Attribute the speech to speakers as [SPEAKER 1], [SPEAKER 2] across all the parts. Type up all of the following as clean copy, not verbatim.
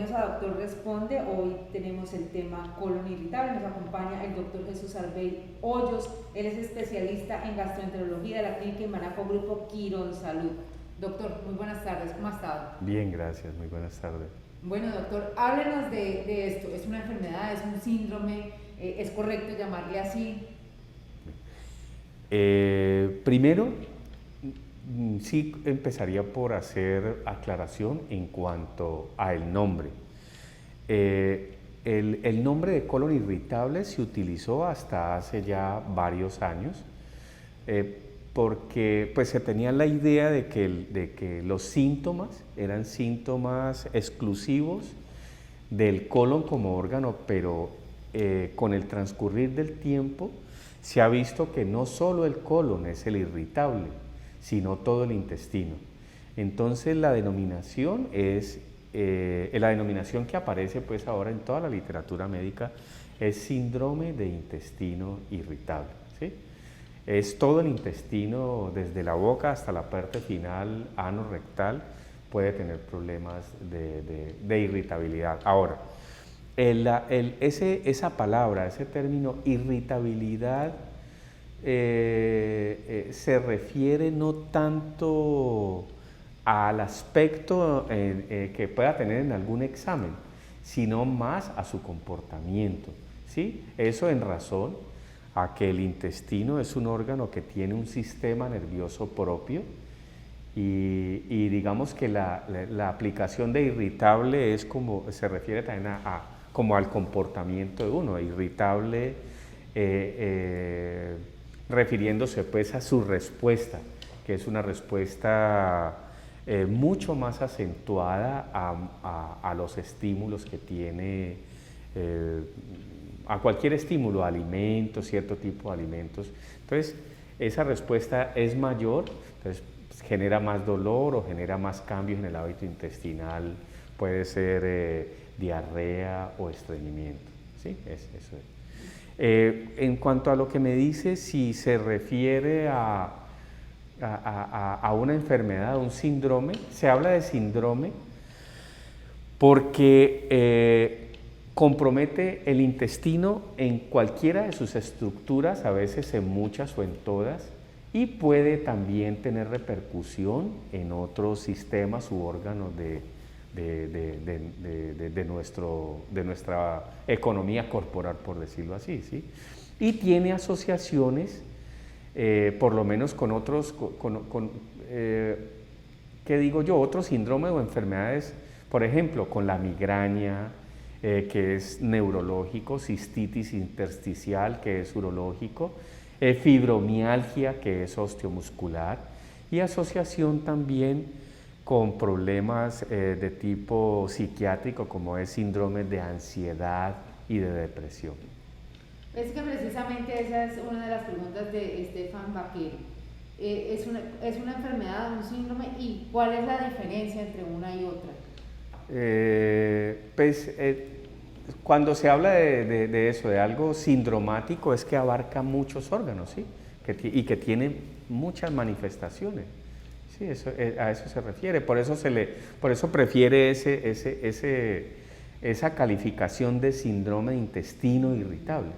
[SPEAKER 1] bienvenidos a Doctor Responde. Hoy tenemos el tema colon irritable. Nos acompaña el doctor Jesús Arbey Hoyos. Él es especialista en gastroenterología de la clínica Manaco Grupo Quirón Salud. Doctor, muy buenas tardes, ¿cómo ha estado?
[SPEAKER 2] Bien, gracias, muy buenas tardes.
[SPEAKER 1] Bueno, doctor, háblenos de esto. ¿Es una enfermedad, es un síndrome? ¿Es correcto llamarle así?
[SPEAKER 2] Primero, sí empezaría por hacer aclaración en cuanto al nombre. El nombre de colon irritable se utilizó hasta hace ya varios años porque pues, se tenía la idea de que los síntomas eran síntomas exclusivos del colon como órgano, pero con el transcurrir del tiempo se ha visto que no solo el colon es el irritable, sino todo el intestino. Entonces la denominación es, la denominación que aparece pues ahora en toda la literatura médica es síndrome de intestino irritable, ¿sí? Es todo el intestino, desde la boca hasta la parte final, ano rectal, puede tener problemas de irritabilidad. Ahora, esa palabra, ese término irritabilidad, se refiere no tanto al aspecto que pueda tener en algún examen, sino más a su comportamiento, ¿sí? Eso en razón a que el intestino es un órgano que tiene un sistema nervioso propio y digamos que la aplicación de irritable es como, se refiere también como al comportamiento de uno, irritable refiriéndose pues a su respuesta, que es una respuesta mucho más acentuada a los estímulos que tiene, a cualquier estímulo, alimentos, cierto tipo de alimentos. Entonces, esa respuesta es mayor, entonces genera más dolor o genera más cambios en el hábito intestinal, puede ser diarrea o estreñimiento, ¿sí? Eso es. En cuanto a lo que me dice, si se refiere a una enfermedad, a un síndrome, se habla de síndrome porque compromete el intestino en cualquiera de sus estructuras, a veces en muchas o en todas, y puede también tener repercusión en otros sistemas u órganos de nuestra economía corporal, por decirlo así, ¿sí? Y tiene asociaciones, por lo menos con otros, ¿qué digo yo? Otros síndromes o enfermedades, por ejemplo, con la migraña, que es neurológico, cistitis intersticial, que es urológico, fibromialgia, que es osteomuscular, y asociación también con problemas de tipo psiquiátrico, como es síndrome de ansiedad y de depresión.
[SPEAKER 1] Es que precisamente esa es una de las preguntas de Estefan Vaquero. ¿Es una enfermedad, un síndrome, y cuál es la diferencia entre una y otra?
[SPEAKER 2] Cuando se habla de eso, de algo sindromático, es que abarca muchos órganos, ¿sí? Y que tiene muchas manifestaciones. Sí, a eso se refiere, por eso prefiere esa calificación de síndrome de intestino irritable.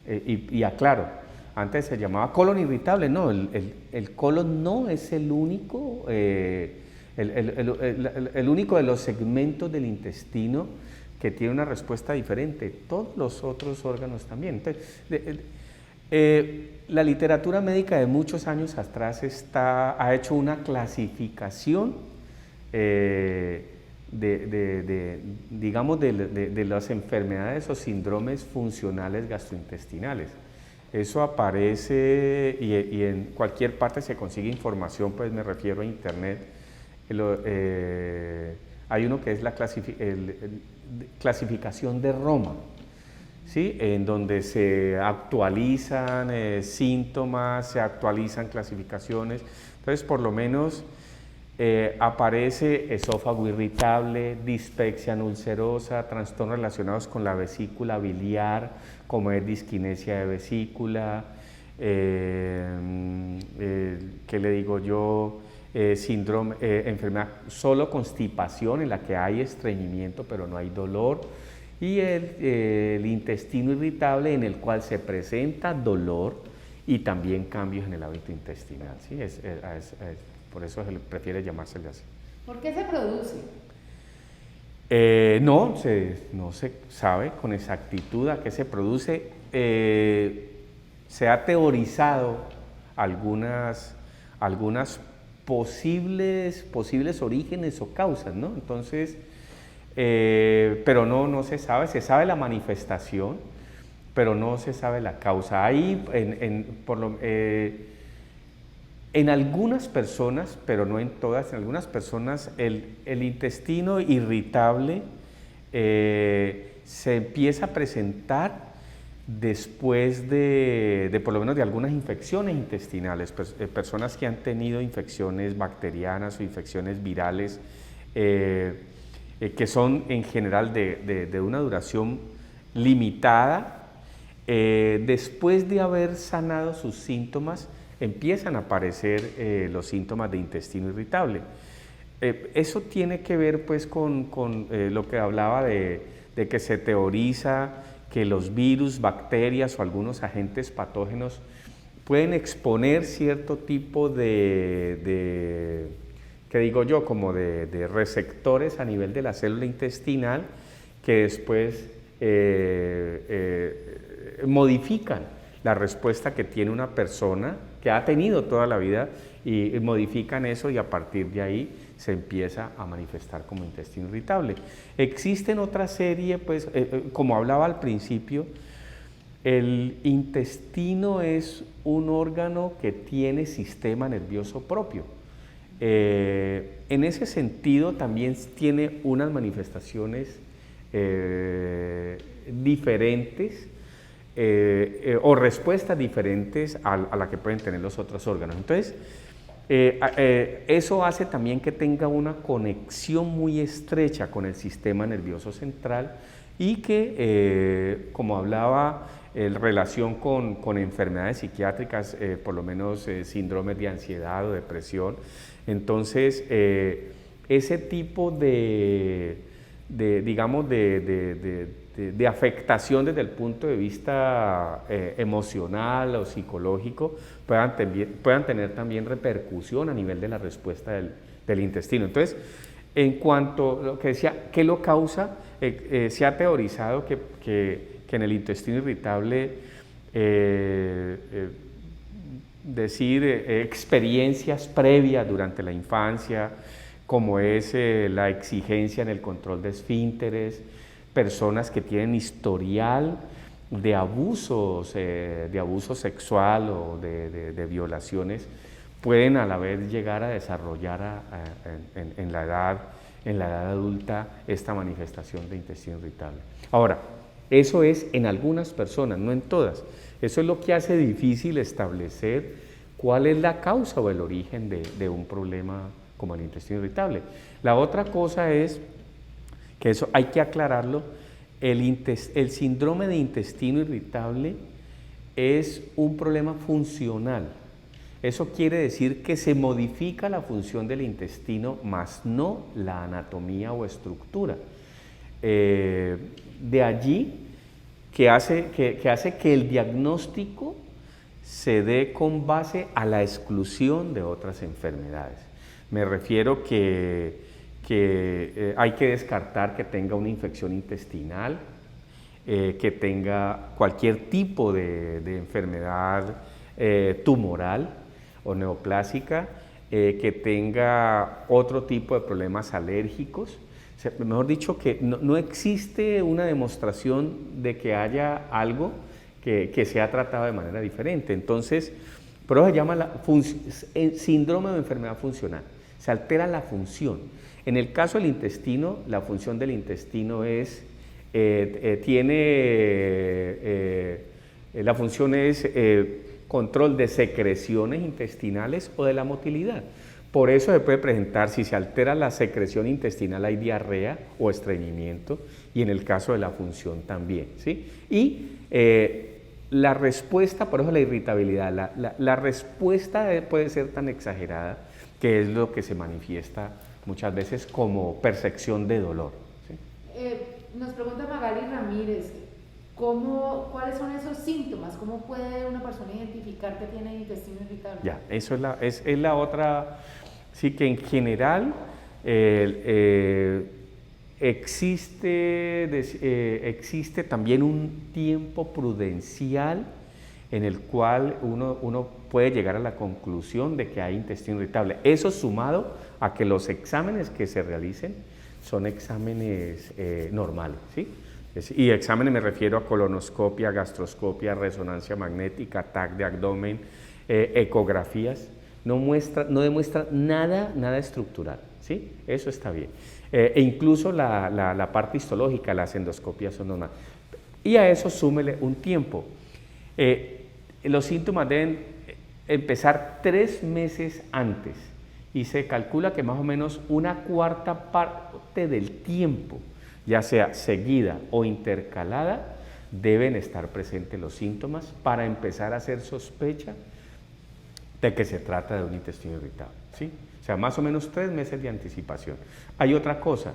[SPEAKER 2] Y aclaro, antes se llamaba colon irritable, no, el colon no es el único, el único de los segmentos del intestino que tiene una respuesta diferente, todos los otros órganos también. Entonces, la literatura médica de muchos años atrás ha hecho una clasificación digamos de las enfermedades o síndromes funcionales gastrointestinales. Eso aparece y en cualquier parte se consigue información, pues me refiero a internet. Hay uno que es la clasificación de Roma, ¿sí? En donde se actualizan síntomas, se actualizan clasificaciones. Entonces, por lo menos aparece esófago irritable, dispepsia ulcerosa, trastornos relacionados con la vesícula biliar, como es disquinesia de vesícula, ¿qué le digo yo? síndrome, enfermedad solo constipación en la que hay estreñimiento pero no hay dolor, y el intestino irritable en el cual se presenta dolor y también cambios en el hábito intestinal, ¿sí? Por eso se prefiere llamársele así.
[SPEAKER 1] ¿Por qué se produce?
[SPEAKER 2] No se sabe con exactitud a qué se produce. Se ha teorizado algunas posibles orígenes o causas, ¿no? Entonces, pero no se sabe la manifestación, pero no se sabe la causa. Hay en algunas personas, pero no en todas, en algunas personas el intestino irritable se empieza a presentar después de por lo menos de algunas infecciones intestinales, personas que han tenido infecciones bacterianas o infecciones virales que son en general de una duración limitada, después de haber sanado sus síntomas, empiezan a aparecer los síntomas de intestino irritable. Eso tiene que ver pues con lo que hablaba de que se teoriza que los virus, bacterias o algunos agentes patógenos pueden exponer cierto tipo ¿qué digo yo? Como de receptores a nivel de la célula intestinal que después modifican la respuesta que tiene una persona que ha tenido toda la vida y modifican eso y a partir de ahí se empieza a manifestar como intestino irritable. Existen otra serie, pues, como hablaba al principio, el intestino es un órgano que tiene sistema nervioso propio. En ese sentido también tiene unas manifestaciones diferentes o respuestas diferentes a la que pueden tener los otros órganos. Entonces, eso hace también que tenga una conexión muy estrecha con el sistema nervioso central y que, como hablaba, relación con enfermedades psiquiátricas, por lo menos síndromes de ansiedad o depresión. Entonces, ese tipo de afectación desde el punto de vista emocional o psicológico puedan tener también repercusión a nivel de la respuesta del intestino. Entonces, en cuanto a lo que decía, ¿qué lo causa? Se ha teorizado que en el intestino irritable experiencias previas durante la infancia, como es la exigencia en el control de esfínteres, personas que tienen historial de abuso sexual o de violaciones, pueden a la vez llegar a desarrollar en la edad adulta esta manifestación de intestino irritable. Ahora, eso es en algunas personas, no en todas. Eso es lo que hace difícil establecer cuál es la causa o el origen de un problema como el intestino irritable. La otra cosa es que eso hay que aclararlo, el síndrome de intestino irritable es un problema funcional. Eso quiere decir que se modifica la función del intestino, más no la anatomía o estructura. De allí que hace que el diagnóstico se dé con base a la exclusión de otras enfermedades. Me refiero que hay que descartar que tenga una infección intestinal, que tenga cualquier tipo de enfermedad tumoral o neoplásica, que tenga otro tipo de problemas alérgicos. O sea, mejor dicho, que no existe una demostración de que haya algo que sea tratado de manera diferente. Entonces, por eso se llama síndrome de enfermedad funcional. Se altera la función. En el caso del intestino, la función del intestino la función es control de secreciones intestinales o de la motilidad. Por eso se puede presentar, si se altera la secreción intestinal, hay diarrea o estreñimiento, y en el caso de la función también, ¿sí? Y la respuesta, por eso la irritabilidad, la respuesta puede ser tan exagerada que es lo que se manifiesta muchas veces como percepción de dolor. ¿Sí?
[SPEAKER 1] Nos pregunta Magali Ramírez, ¿cuáles son esos síntomas? ¿Cómo puede una persona identificar que tiene intestino irritable?
[SPEAKER 2] Ya, eso es la otra, sí que en general existe también un tiempo prudencial en el cual uno puede llegar a la conclusión de que hay intestino irritable. Eso sumado a que los exámenes que se realicen son exámenes normales, ¿sí? Y exámenes me refiero a colonoscopia, gastroscopia, resonancia magnética, TAC de abdomen, ecografías. No demuestra nada estructural, ¿sí? Eso está bien. E incluso la parte histológica, las endoscopias son normales. Y a eso súmele un tiempo. Los síntomas deben empezar 3 meses antes y se calcula que más o menos una cuarta parte del tiempo, ya sea seguida o intercalada, deben estar presentes los síntomas para empezar a hacer sospecha de que se trata de un intestino irritable, ¿sí? O sea, más o menos 3 meses de anticipación. Hay otra cosa,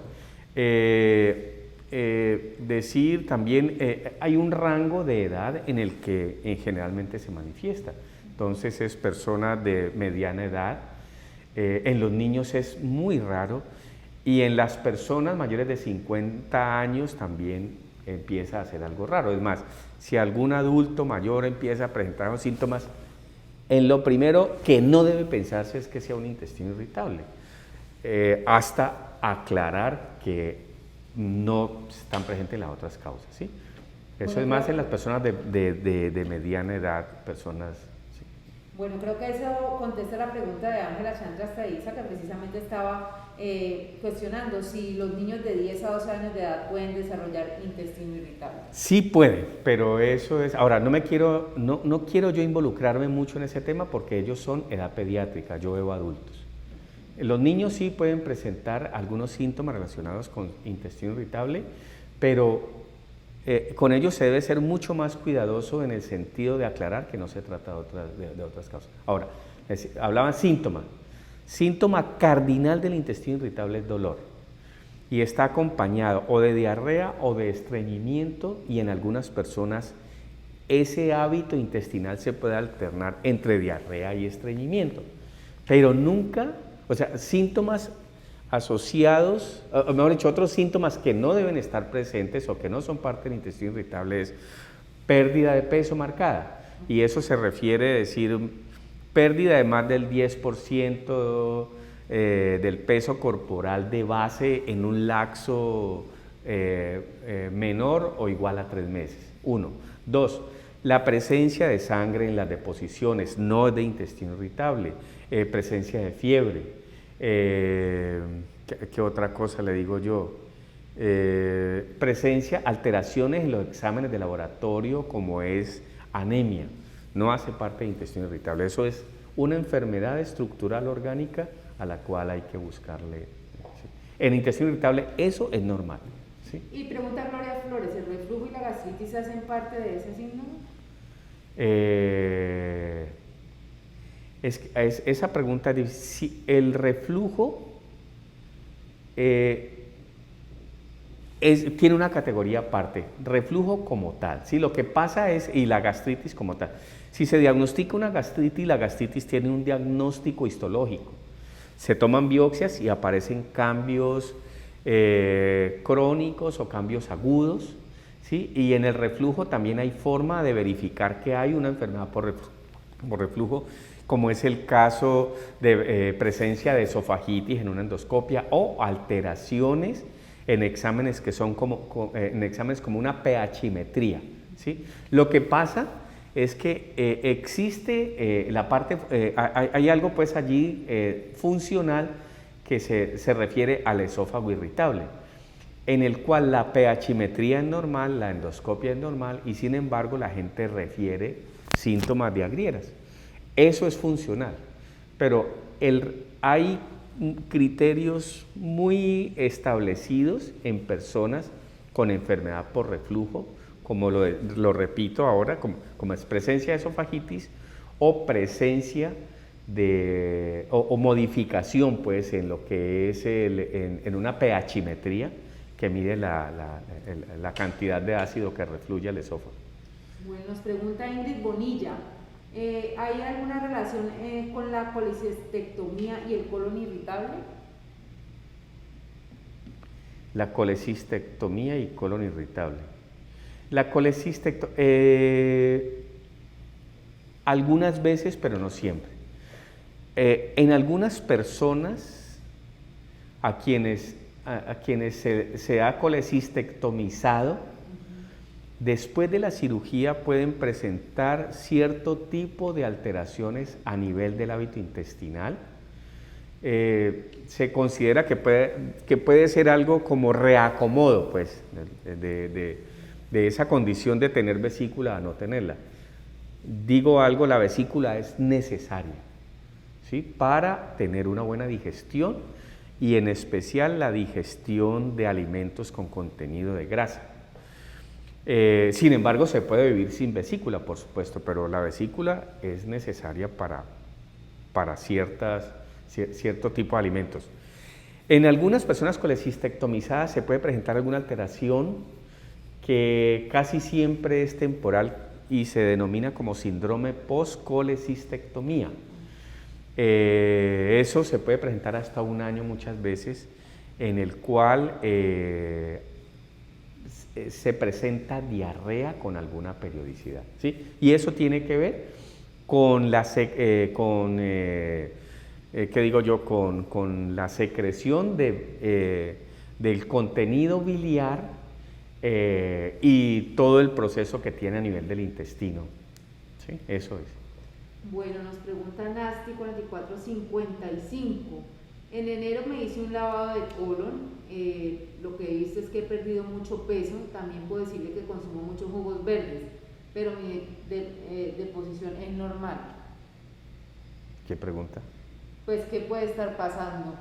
[SPEAKER 2] decir también, hay un rango de edad en el que generalmente se manifiesta. Entonces es personas de mediana edad, en los niños es muy raro y en las personas mayores de 50 años también empieza a ser algo raro. Es más, si algún adulto mayor empieza a presentar los síntomas, en lo primero que no debe pensarse es que sea un intestino irritable, hasta aclarar que no están presentes las otras causas, ¿sí? Eso bueno, es más en las personas de mediana edad, personas... ¿sí?
[SPEAKER 1] Bueno, creo que eso contesta la pregunta de Ángela Chandra Steiza, que precisamente estaba cuestionando si los niños de 10 a 12 años de edad pueden desarrollar intestino irritable.
[SPEAKER 2] Sí pueden, pero eso es... Ahora, no quiero yo involucrarme mucho en ese tema porque ellos son edad pediátrica, yo veo adultos. Los niños sí pueden presentar algunos síntomas relacionados con intestino irritable, pero con ellos se debe ser mucho más cuidadoso en el sentido de aclarar que no se trata de otras causas. Ahora, hablaban síntomas. Síntoma cardinal del intestino irritable es dolor y está acompañado o de diarrea o de estreñimiento, y en algunas personas ese hábito intestinal se puede alternar entre diarrea y estreñimiento, pero nunca, o sea, síntomas asociados, o mejor dicho, otros síntomas que no deben estar presentes o que no son parte del intestino irritable es pérdida de peso marcada, y eso se refiere a decir pérdida de más del 10% del peso corporal de base en un lapso menor o igual a 3 meses. 1. 2. La presencia de sangre en las deposiciones, no de intestino irritable, presencia de fiebre. ¿Qué otra cosa le digo yo? Presencia, alteraciones en los exámenes de laboratorio como es anemia. No hace parte del intestino irritable, eso es una enfermedad estructural orgánica a la cual hay que buscarle. ¿Sí? En intestino irritable eso es normal. ¿Sí?
[SPEAKER 1] Y pregunta Gloria Flores, ¿el reflujo y la gastritis hacen parte de ese síndrome?
[SPEAKER 2] Esa pregunta dice, si el reflujo tiene una categoría aparte, reflujo como tal, ¿sí? Lo que pasa es, y la gastritis como tal, si se diagnostica una gastritis, la gastritis tiene un diagnóstico histológico, se toman biopsias y aparecen cambios crónicos o cambios agudos, ¿sí? Y en el reflujo también hay forma de verificar que hay una enfermedad por reflujo, como es el caso de presencia de esofagitis en una endoscopia o alteraciones en exámenes que son como una pHimetría, ¿sí? Lo que pasa es que existe la parte, hay algo pues allí funcional que se refiere al esófago irritable, en el cual la pHimetría es normal, la endoscopia es normal y sin embargo la gente refiere síntomas de agrieras. Eso es funcional, pero hay criterios muy establecidos en personas con enfermedad por reflujo, como lo repito ahora, como es presencia de esofagitis o presencia o modificación pues en lo que es en una pHimetría que mide la cantidad de ácido que refluye al esófago.
[SPEAKER 1] Bueno, nos pregunta Ingrid Bonilla, ¿hay alguna relación con la colecistectomía y el colon irritable?
[SPEAKER 2] La colecistectomía y colon irritable. La colecistectomía, algunas veces, pero no siempre. En algunas personas a quienes se ha colecistectomizado, después de la cirugía pueden presentar cierto tipo de alteraciones a nivel del hábito intestinal. Se considera que puede ser algo como reacomodo pues, de esa condición de tener vesícula a no tenerla. Digo algo, la vesícula es necesaria, ¿sí?, para tener una buena digestión y en especial la digestión de alimentos con contenido de grasa. Sin embargo, se puede vivir sin vesícula, por supuesto, pero la vesícula es necesaria para cierto tipo de alimentos. En algunas personas colecistectomizadas se puede presentar alguna alteración que casi siempre es temporal y se denomina como síndrome post-colecistectomía. Eso se puede presentar hasta un año muchas veces, en el cual se presenta diarrea con alguna periodicidad, ¿sí? Y eso tiene que ver con la secreción del contenido biliar y todo el proceso que tiene a nivel del intestino, ¿sí? Eso es.
[SPEAKER 1] Bueno, nos pregunta Nasti 4455. En enero me hice un lavado de colon, lo que he visto es que he perdido mucho peso, también puedo decirle que consumo muchos jugos verdes, pero mi deposición es normal.
[SPEAKER 2] ¿Qué pregunta?
[SPEAKER 1] Pues, ¿qué puede estar pasando?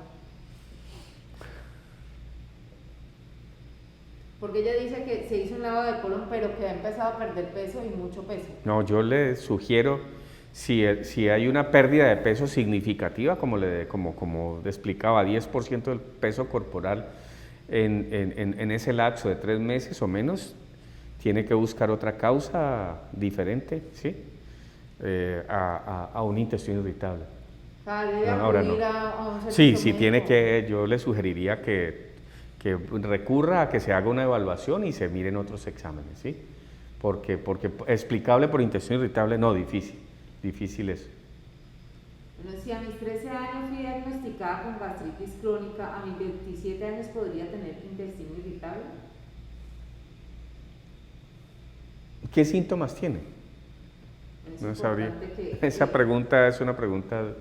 [SPEAKER 1] Porque ella dice que se hizo un lavado de colon, pero que ha empezado a perder peso y mucho peso.
[SPEAKER 2] No, yo le sugiero, si hay una pérdida de peso significativa, como explicaba, 10% del peso corporal en ese lapso de 3 meses o menos, tiene que buscar otra causa diferente, ¿sí? A un intestino irritable.
[SPEAKER 1] Ahora no.
[SPEAKER 2] Sí, tiene que, yo le sugeriría que recurra a que se haga una evaluación y se miren otros exámenes, ¿sí? Porque explicable por intestino irritable, no, difícil eso.
[SPEAKER 1] Bueno, si a mis 13 años fui diagnosticada con gastritis crónica, a mis 27 años podría tener intestino irritable.
[SPEAKER 2] ¿Qué síntomas tiene? No sabría. Esa pregunta es una pregunta,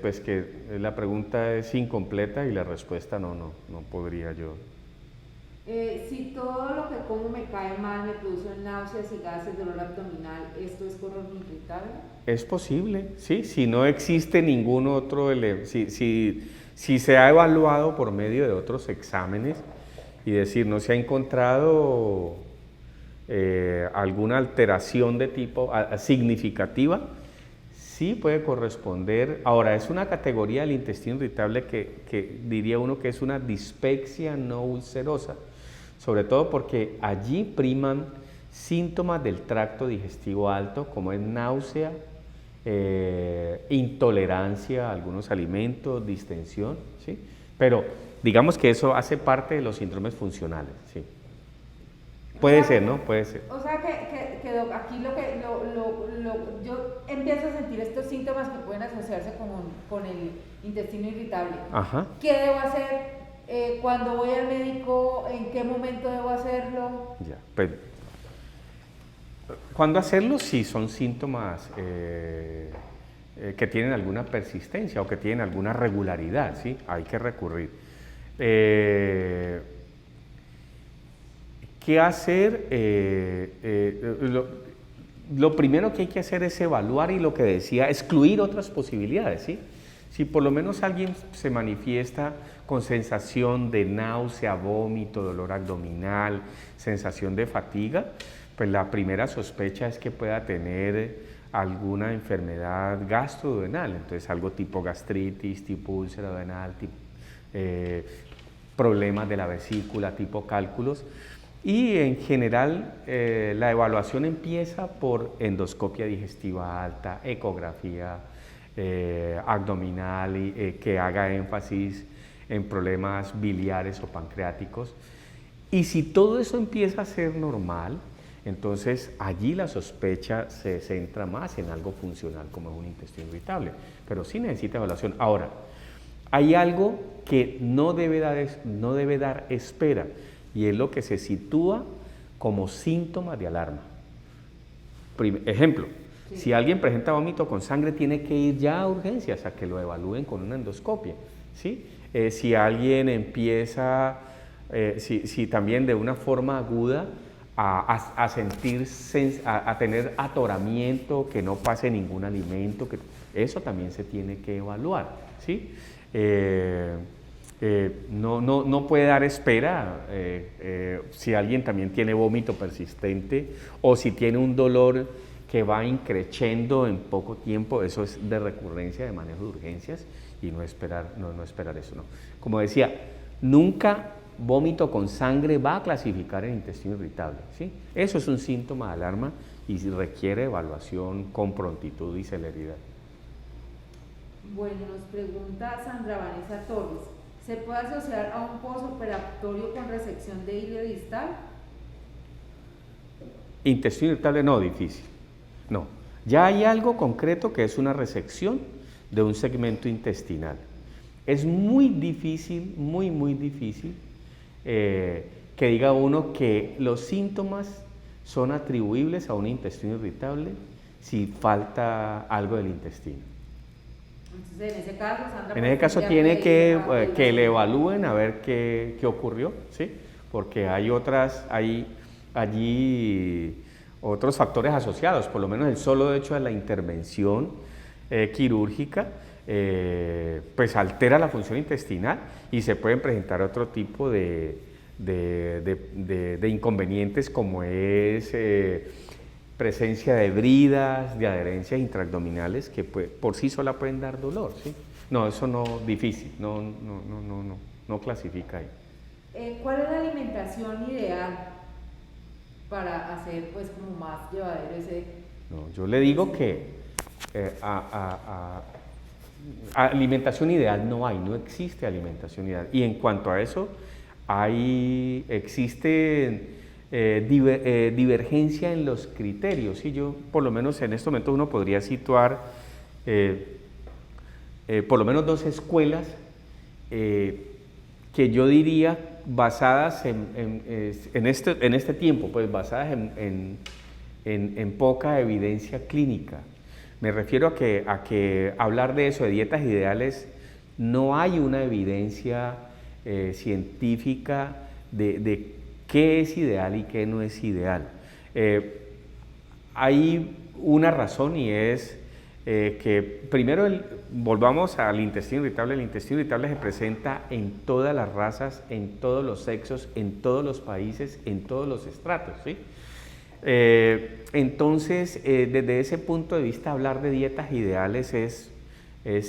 [SPEAKER 2] pues que la pregunta es incompleta y la respuesta no podría yo.
[SPEAKER 1] Si todo lo que como me cae mal, me produce náuseas y gases, dolor abdominal, ¿esto es colon irritable? Es
[SPEAKER 2] posible, sí, si no existe ningún otro, si se ha evaluado por medio de otros exámenes y decir, no se ha encontrado alguna alteración de tipo significativa, sí puede corresponder. Ahora, es una categoría del intestino irritable que diría uno que es una dispepsia no ulcerosa, sobre todo porque allí priman síntomas del tracto digestivo alto, como es náusea, intolerancia a algunos alimentos, distensión, ¿sí? Pero digamos que eso hace parte de los síndromes funcionales, ¿sí? Puede ser, ¿no? Puede ser.
[SPEAKER 1] O sea que aquí yo empiezo a sentir estos síntomas que pueden asociarse con el intestino irritable.
[SPEAKER 2] Ajá.
[SPEAKER 1] ¿Qué debo hacer? Cuando voy al médico, ¿en qué momento debo hacerlo?
[SPEAKER 2] Ya, pues, ¿cuándo hacerlo? Si son síntomas que tienen alguna persistencia o que tienen alguna regularidad, ¿sí? Hay que recurrir. ¿Qué hacer? Lo primero que hay que hacer es evaluar y lo que decía, excluir otras posibilidades, ¿sí? Si por lo menos alguien se manifiesta con sensación de náusea, vómito, dolor abdominal, sensación de fatiga, pues la primera sospecha es que pueda tener alguna enfermedad gastroduodenal, entonces algo tipo gastritis, tipo úlcera duodenal, problemas de la vesícula, tipo cálculos. Y en general la evaluación empieza por endoscopia digestiva alta, ecografía abdominal que haga énfasis en problemas biliares o pancreáticos. Y si todo eso empieza a ser normal, entonces allí la sospecha se centra más en algo funcional como es un intestino irritable, pero sí necesita evaluación. Ahora, hay algo que no debe dar espera y es lo que se sitúa como síntoma de alarma. Ejemplo, sí. Si alguien presenta vómito con sangre tiene que ir ya a urgencias a que lo evalúen con una endoscopia, ¿sí? Si alguien empieza, si también de una forma aguda a tener atoramiento, que no pase ningún alimento, eso también se tiene que evaluar, ¿sí? No puede dar espera si alguien también tiene vómito persistente o si tiene un dolor que va increciendo en poco tiempo, eso es de recurrencia, de manejo de urgencias y no esperar eso, no. Como decía, nunca vómito con sangre va a clasificar en intestino irritable, ¿sí? Eso es un síntoma de alarma y requiere evaluación con prontitud y celeridad.
[SPEAKER 1] Bueno, nos pregunta Sandra Vanessa Torres, ¿se puede asociar a un postoperatorio con resección de ilio distal?
[SPEAKER 2] Intestino irritable no, difícil, no. Ya hay algo concreto que es una resección de un segmento intestinal. Es muy difícil, muy difícil que diga uno que los síntomas son atribuibles a un intestino irritable si falta algo del intestino.
[SPEAKER 1] Entonces, en ese caso, Sandra,
[SPEAKER 2] en ese caso tiene que le evalúen a ver qué ocurrió, ¿sí? Porque hay allí otros factores asociados, por lo menos el solo hecho de la intervención quirúrgica, pues altera la función intestinal y se pueden presentar otro tipo de inconvenientes como es presencia de bridas, de adherencias intraabdominales que por sí sola pueden dar dolor, ¿sí? No, eso no, difícil, no clasifica ahí.
[SPEAKER 1] ¿Cuál es la alimentación ideal para hacer pues como más llevadero ese?
[SPEAKER 2] No, yo le digo que alimentación ideal no existe alimentación ideal. Y en cuanto a eso, existe divergencia en los criterios. Y yo, por lo menos en este momento, uno podría situar por lo menos dos escuelas que yo diría basadas en este tiempo, pues basadas en poca evidencia clínica. Me refiero a que hablar de eso, de dietas ideales, no hay una evidencia científica de qué es ideal y qué no es ideal. Hay una razón y es que primero volvamos al intestino irritable. El intestino irritable se presenta en todas las razas, en todos los sexos, en todos los países, en todos los estratos, ¿sí? Entonces, desde ese punto de vista, hablar de dietas ideales es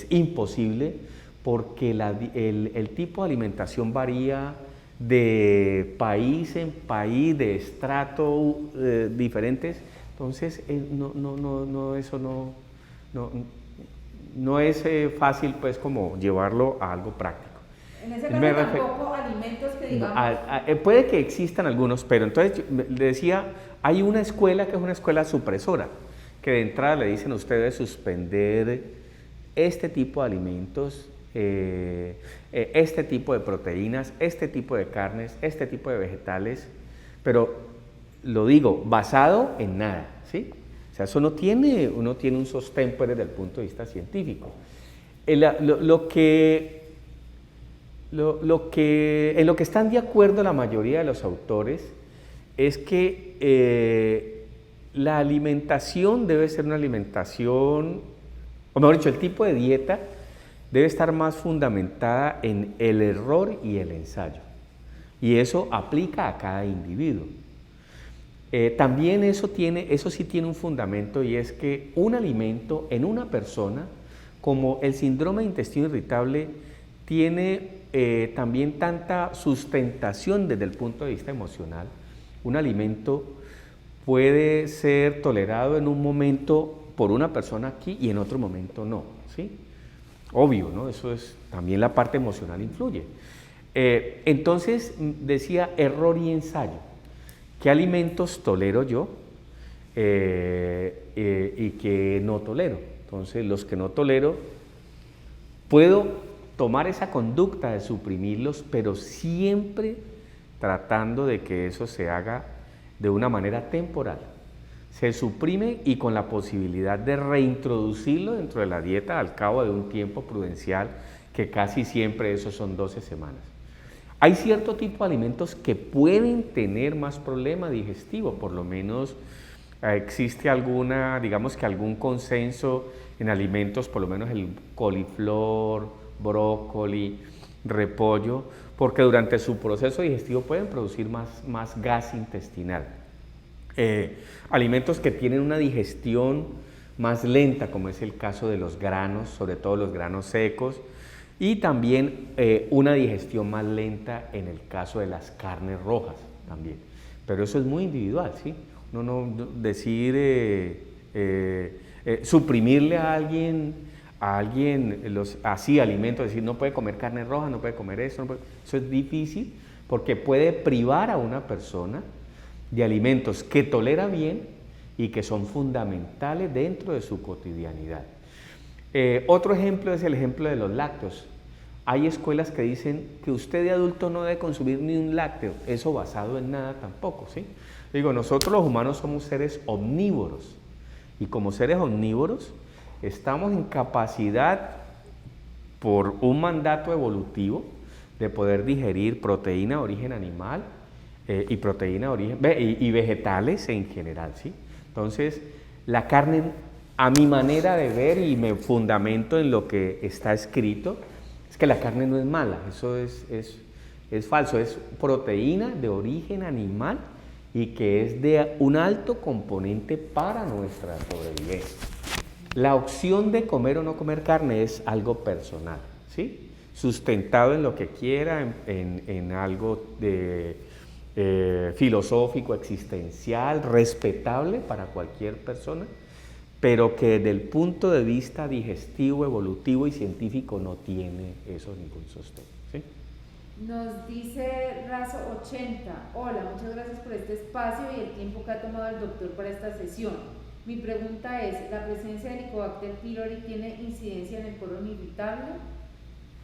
[SPEAKER 2] imposible porque el tipo de alimentación varía de país en país, de estrato diferentes. Entonces, eso no es fácil pues como llevarlo a algo práctico.
[SPEAKER 1] En ese caso tampoco alimentos que digamos...
[SPEAKER 2] puede que existan algunos, pero entonces le decía, hay una escuela que es una escuela supresora, que de entrada le dicen a ustedes suspender este tipo de alimentos, este tipo de proteínas, este tipo de carnes, este tipo de vegetales, pero lo digo, basado en nada, ¿sí? O sea, eso no tiene un sostén pues, desde el punto de vista científico. En lo que están de acuerdo la mayoría de los autores es que la alimentación debe ser una alimentación, o mejor dicho, el tipo de dieta debe estar más fundamentada en el error y el ensayo. Y eso aplica a cada individuo. También eso sí tiene un fundamento, y es que un alimento en una persona, como el síndrome de intestino irritable, tiene también tanta sustentación desde el punto de vista emocional. Un alimento puede ser tolerado en un momento por una persona aquí y en otro momento no, ¿sí? Obvio, ¿no? Eso es, también la parte emocional influye. Entonces decía error y ensayo. ¿Qué alimentos tolero yo y qué no tolero? Entonces, los que no tolero, puedo tomar esa conducta de suprimirlos, pero siempre tratando de que eso se haga de una manera temporal. Se suprime y con la posibilidad de reintroducirlo dentro de la dieta al cabo de un tiempo prudencial, que casi siempre esos son 12 semanas. Hay cierto tipo de alimentos que pueden tener más problema digestivo, por lo menos existe digamos que algún consenso en alimentos, por lo menos el coliflor, brócoli, repollo, porque durante su proceso digestivo pueden producir más gas intestinal. Alimentos que tienen una digestión más lenta, como es el caso de los granos, sobre todo los granos secos, y también una digestión más lenta en el caso de las carnes rojas también. Pero eso es muy individual, ¿sí? No decir, suprimirle a alguien así alimentos, decir no puede comer carne roja, no puede comer eso, eso es difícil, porque puede privar a una persona de alimentos que tolera bien y que son fundamentales dentro de su cotidianidad. Otro ejemplo es el ejemplo de los lácteos. Hay escuelas que dicen que usted de adulto no debe consumir ni un lácteo, eso basado en nada tampoco, ¿sí? Digo, nosotros los humanos somos seres omnívoros, y como seres omnívoros estamos en capacidad, por un mandato evolutivo, de poder digerir proteína de origen animal y proteína de origen y vegetales en general, ¿sí? Entonces, la carne, a mi manera de ver, y me fundamento en lo que está escrito, es que la carne no es mala, eso es falso, es proteína de origen animal y que es de un alto componente para nuestra sobrevivencia. La opción de comer o no comer carne es algo personal, ¿sí? Sustentado en lo que quiera, en algo de filosófico, existencial, respetable para cualquier persona, pero que desde el punto de vista digestivo, evolutivo y científico no tiene eso ningún sostén, ¿sí?
[SPEAKER 1] Nos dice Razo80, hola, muchas gracias por este espacio y el tiempo que ha tomado el doctor para esta sesión. Mi pregunta es, ¿la presencia de Helicobacter pylori tiene incidencia en el colon irritable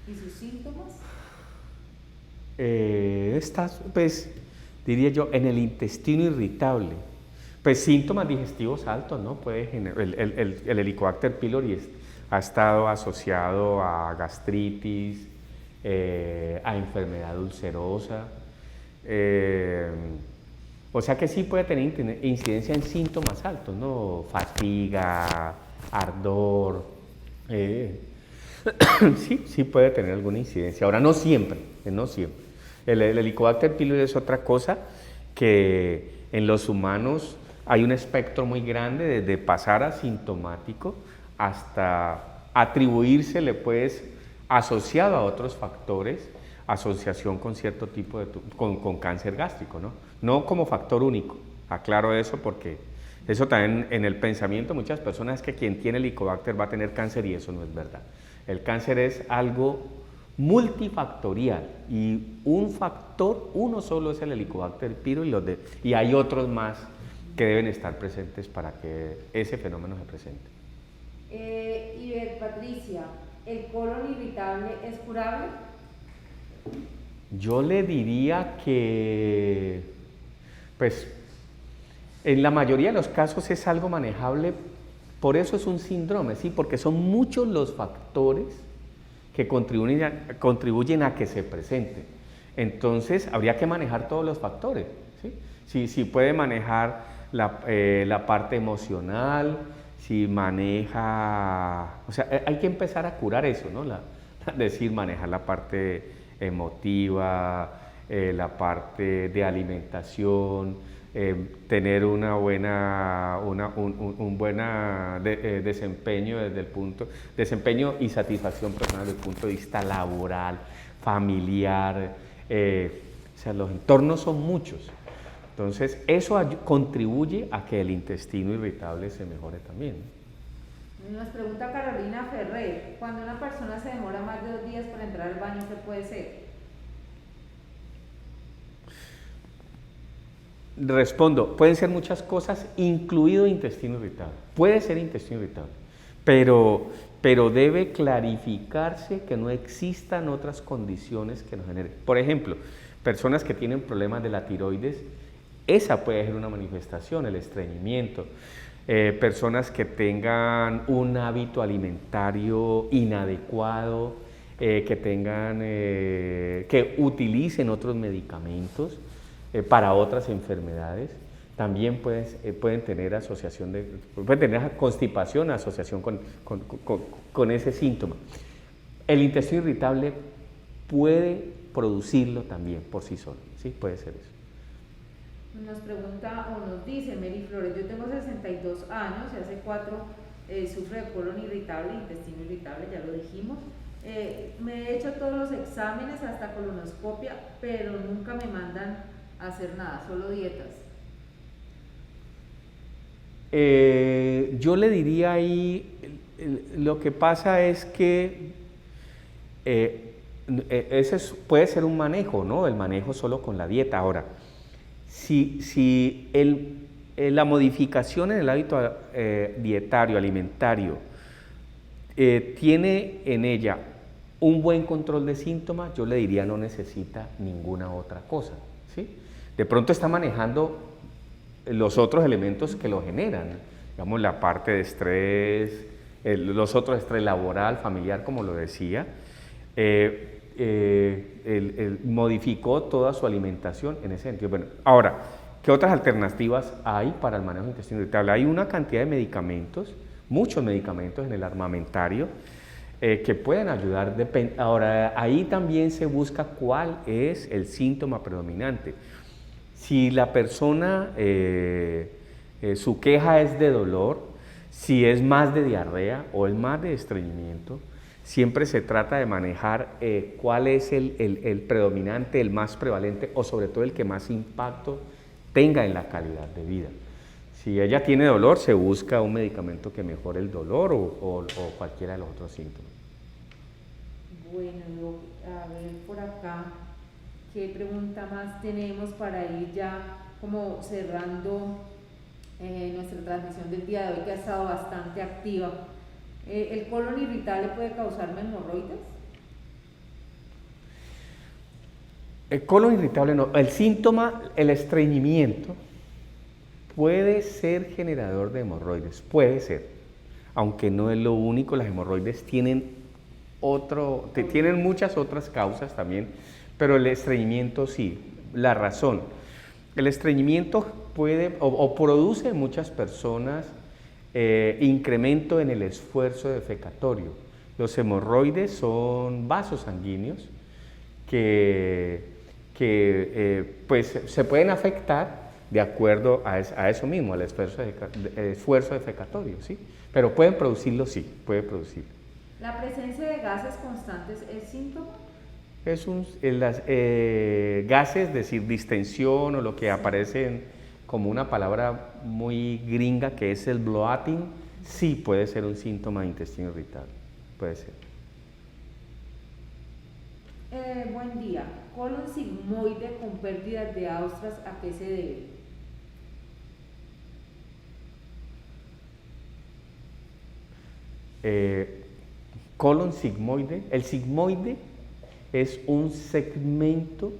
[SPEAKER 1] y sus síntomas?
[SPEAKER 2] Pues, diría yo, en el intestino irritable. Pues síntomas digestivos altos, ¿no? Puede generar, el Helicobacter pylori ha estado asociado a gastritis, a enfermedad ulcerosa, o sea que sí puede tener incidencia en síntomas altos, ¿no? Fatiga, ardor, sí puede tener alguna incidencia. Ahora, no siempre, no siempre. El Helicobacter pylori es otra cosa que en los humanos hay un espectro muy grande, desde pasar asintomático hasta atribuírsele, pues, asociado a otros factores, asociación con cierto tipo con cáncer gástrico, ¿no? No como factor único, aclaro eso porque eso también en el pensamiento de muchas personas es que quien tiene Helicobacter va a tener cáncer, y eso no es verdad. El cáncer es algo multifactorial y un factor, uno solo es el Helicobacter pylori y hay otros más que deben estar presentes para que ese fenómeno se presente.
[SPEAKER 1] Iber Patricia, ¿el colon irritable es curable?
[SPEAKER 2] Yo le diría que, pues, en la mayoría de los casos es algo manejable, por eso es un síndrome, ¿sí? Porque son muchos los factores que contribuyen a que se presente. Entonces, habría que manejar todos los factores, ¿sí? Si puede manejar la parte emocional, si maneja, o sea, hay que empezar a curar eso, ¿no? Decir, manejar la parte emotiva, la parte de alimentación, tener una buena, un buena desempeño desde el desempeño y satisfacción personal desde el punto de vista laboral, familiar, o sea, los entornos son muchos. Entonces, eso contribuye a que el intestino irritable se mejore también.
[SPEAKER 1] Nos pregunta Carolina Ferrer, cuando una persona se demora más de 2 días para entrar al baño, ¿qué puede ser?
[SPEAKER 2] Respondo, pueden ser muchas cosas, incluido intestino irritable. Puede ser intestino irritable, pero debe clarificarse que no existan otras condiciones que nos generen. Por ejemplo, personas que tienen problemas de la tiroides, esa puede ser una manifestación, el estreñimiento. Personas que tengan un hábito alimentario inadecuado, que utilicen otros medicamentos para otras enfermedades, también pueden tener pueden tener constipación, asociación con ese síntoma. El intestino irritable puede producirlo también por sí solo, ¿sí? Puede ser eso.
[SPEAKER 1] Nos pregunta o nos dice Mary Flores, yo tengo 62 años y hace 4 sufro de colon irritable, intestino irritable, ya lo dijimos. Me he hecho todos los exámenes hasta colonoscopia, pero nunca me mandan a hacer nada, solo dietas.
[SPEAKER 2] Yo le diría ahí, lo que pasa es que ese puede ser un manejo, ¿no? El manejo solo con la dieta. Ahora, si la modificación en el hábito dietario, alimentario, tiene en ella un buen control de síntomas, yo le diría no necesita ninguna otra cosa, ¿sí? De pronto está manejando los otros elementos que lo generan, digamos la parte de estrés, los otros estrés laboral, familiar, como lo decía, modificó toda su alimentación en ese sentido. Bueno, ahora, ¿qué otras alternativas hay para el manejo del intestino irritable? Hay una cantidad de medicamentos, muchos medicamentos en el armamentario que pueden ayudar. Ahora, ahí también se busca cuál es el síntoma predominante. Si la persona, su queja es de dolor, si es más de diarrea o es más de estreñimiento, siempre se trata de manejar cuál es el predominante, el más prevalente o sobre todo el que más impacto tenga en la calidad de vida. Si ella tiene dolor, se busca un medicamento que mejore el dolor o cualquiera de los otros síntomas.
[SPEAKER 1] Bueno, a ver por acá, ¿qué pregunta más tenemos para ir ya como cerrando nuestra transmisión del día de hoy, que ha estado bastante activa? ¿El colon irritable puede causarme hemorroides?
[SPEAKER 2] El colon irritable no, el síntoma, el estreñimiento, puede ser generador de hemorroides, puede ser, aunque no es lo único. Las hemorroides tienen muchas otras causas también, pero el estreñimiento sí. La razón, el estreñimiento puede o produce en muchas personas incremento en el esfuerzo defecatorio. Los hemorroides son vasos sanguíneos que pues se pueden afectar de acuerdo a eso mismo, al esfuerzo defecatorio, ¿sí? Pero pueden producirlo, sí, puede producirlo.
[SPEAKER 1] ¿La presencia de gases constantes es síntoma?
[SPEAKER 2] Es gases, es decir, distensión o lo que aparece como una palabra muy gringa que es el bloating, sí puede ser un síntoma de intestino irritable, puede ser.
[SPEAKER 1] Buen día. Colon sigmoide con pérdidas de austras, ¿a qué se debe?
[SPEAKER 2] Colon sigmoide, el sigmoide es un segmento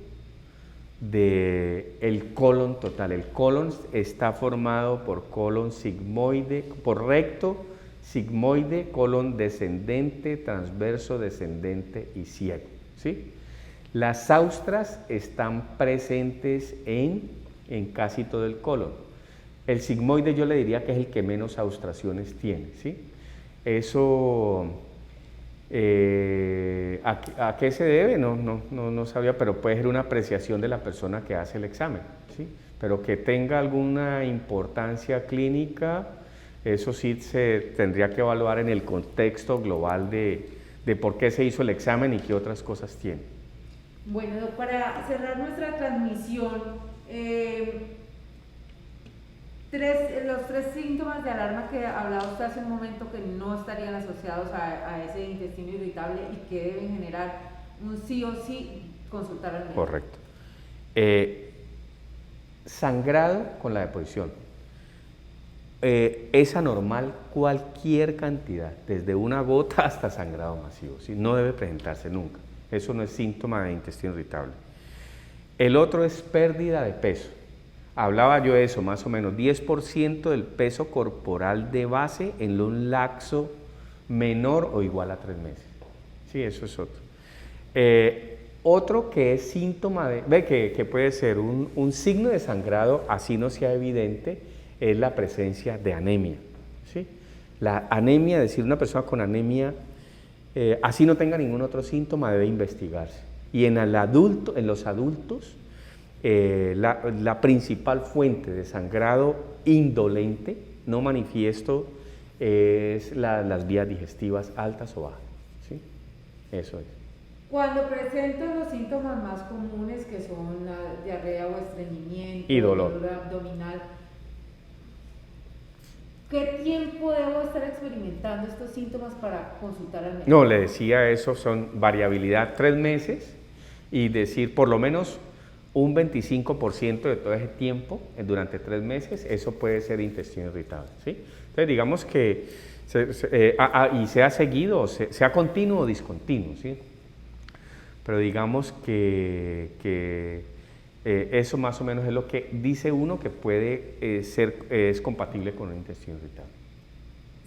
[SPEAKER 2] del colon total. El colon está formado por colon sigmoide, por recto, sigmoide, colon descendente, transverso, descendente y ciego, ¿sí? Las austras están presentes en casi todo el colon. El sigmoide yo le diría que es el que menos austraciones tiene, ¿sí? Eso ¿A qué se debe? No sabía, pero puede ser una apreciación de la persona que hace el examen, ¿sí? Pero que tenga alguna importancia clínica, eso sí se tendría que evaluar en el contexto global de por qué se hizo el examen y qué otras cosas tiene.
[SPEAKER 1] Bueno, para cerrar nuestra transmisión, los tres síntomas de alarma que hablaba usted hace un momento que no estarían asociados a ese intestino irritable y que deben generar un sí o sí consultar al médico.
[SPEAKER 2] Correcto. Sangrado con la deposición. Es anormal cualquier cantidad, desde una gota hasta sangrado masivo, ¿sí? No debe presentarse nunca. Eso no es síntoma de intestino irritable. El otro es pérdida de peso. Hablaba yo de eso, más o menos 10% del peso corporal de base en un lapso menor o igual a 3 meses. Sí, eso es otro. Otro que es síntoma que puede ser un signo de sangrado, así no sea evidente, es la presencia de anemia. ¿Sí? La anemia, es decir, una persona con anemia, así no tenga ningún otro síntoma, debe investigarse. Y en los adultos, la principal fuente de sangrado indolente, no manifiesto, es las vías digestivas altas o bajas. ¿Sí? Eso es.
[SPEAKER 1] Cuando presento los síntomas más comunes, que son la diarrea o estreñimiento,
[SPEAKER 2] y dolor
[SPEAKER 1] abdominal, ¿qué tiempo debo estar experimentando estos síntomas para consultar al médico?
[SPEAKER 2] No, le decía eso, son variabilidad 3 meses y decir por lo menos un 25% de todo ese tiempo, durante 3 meses, eso puede ser intestino irritable, ¿sí? Entonces digamos que y sea seguido, sea continuo o discontinuo, ¿sí? Pero digamos que eso más o menos es lo que dice uno que puede es compatible con un intestino irritable.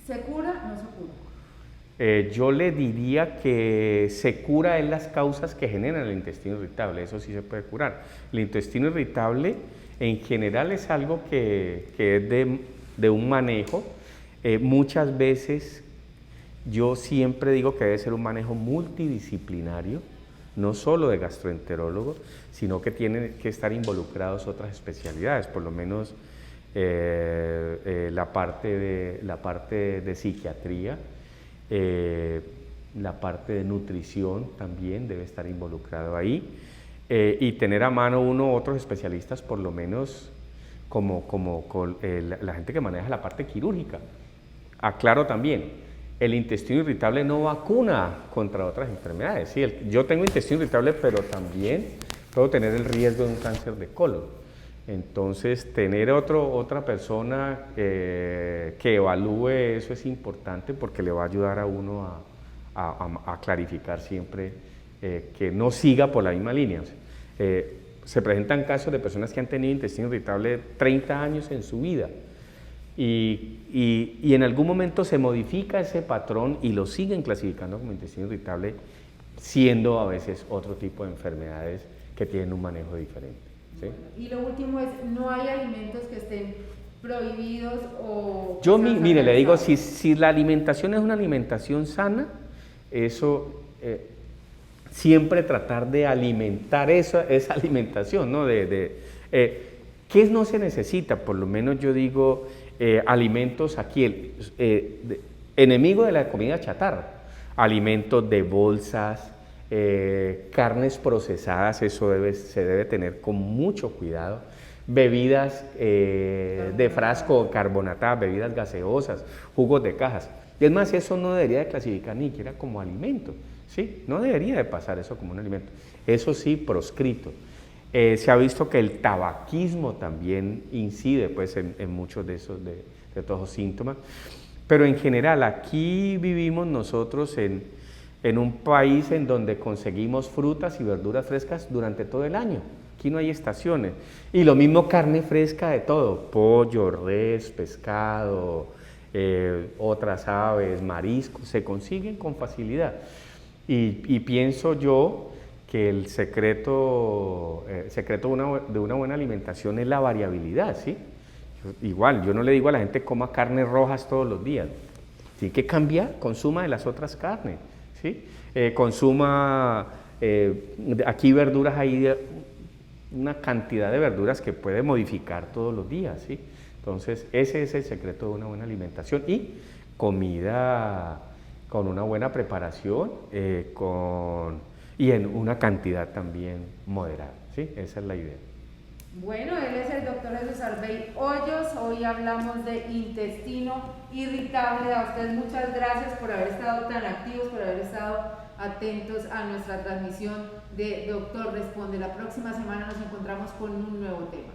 [SPEAKER 1] ¿Se cura o no se cura?
[SPEAKER 2] Yo le diría que se cura en las causas que generan el intestino irritable, eso sí se puede curar. El intestino irritable en general es algo que es de un manejo. Muchas veces yo siempre digo que debe ser un manejo multidisciplinario, no solo de gastroenterólogo, sino que tienen que estar involucrados otras especialidades, por lo menos la parte de psiquiatría, la parte de nutrición también debe estar involucrado ahí, y tener a mano uno u otros especialistas, por lo menos como la gente que maneja la parte quirúrgica. Aclaro también, el intestino irritable no vacuna contra otras enfermedades. ¿Sí? Yo tengo intestino irritable, pero también puedo tener el riesgo de un cáncer de colon. Entonces, tener otra persona que evalúe eso es importante porque le va a ayudar a uno a clarificar siempre que no siga por la misma línea. Se presentan casos de personas que han tenido intestino irritable 30 años en su vida y en algún momento se modifica ese patrón y lo siguen clasificando como intestino irritable, siendo a veces otro tipo de enfermedades que tienen un manejo diferente. ¿Sí?
[SPEAKER 1] Y lo último es, ¿no hay alimentos que estén prohibidos o...?
[SPEAKER 2] Yo, mire, le digo, si la alimentación es una alimentación sana, eso, siempre tratar de alimentar esa alimentación, ¿no? ¿Qué no se necesita? Por lo menos yo digo, alimentos aquí, enemigo de la comida chatarra, alimentos de bolsas, carnes procesadas, eso se debe tener con mucho cuidado, bebidas de frasco carbonatadas, bebidas gaseosas, jugos de cajas. Y es más, eso no debería de clasificar ni siquiera como alimento, ¿sí? No debería de pasar eso como un alimento, eso sí, proscrito. Se ha visto que el tabaquismo también incide pues, en muchos de todos los síntomas, pero en general aquí vivimos nosotros en un país en donde conseguimos frutas y verduras frescas durante todo el año. Aquí no hay estaciones. Y lo mismo carne fresca de todo, pollo, res, pescado, otras aves, mariscos, se consiguen con facilidad. Y pienso yo que el secreto de una buena alimentación es la variabilidad, ¿sí? Igual, yo no le digo a la gente coma carnes rojas todos los días. Tiene que cambiar, consuma de las otras carnes. ¿sí? Consuma, aquí verduras, hay una cantidad de verduras que puede modificar todos los días, ¿sí? Entonces, ese es el secreto de una buena alimentación y comida con una buena preparación y en una cantidad también moderada, ¿sí? Esa es la idea.
[SPEAKER 1] Bueno, él es el doctor Jesús Arbey Hoyos. Hoy hablamos de intestino irritable. A ustedes muchas gracias por haber estado tan activos, por haber estado atentos a nuestra transmisión de Doctor Responde. La próxima semana nos encontramos con un nuevo tema.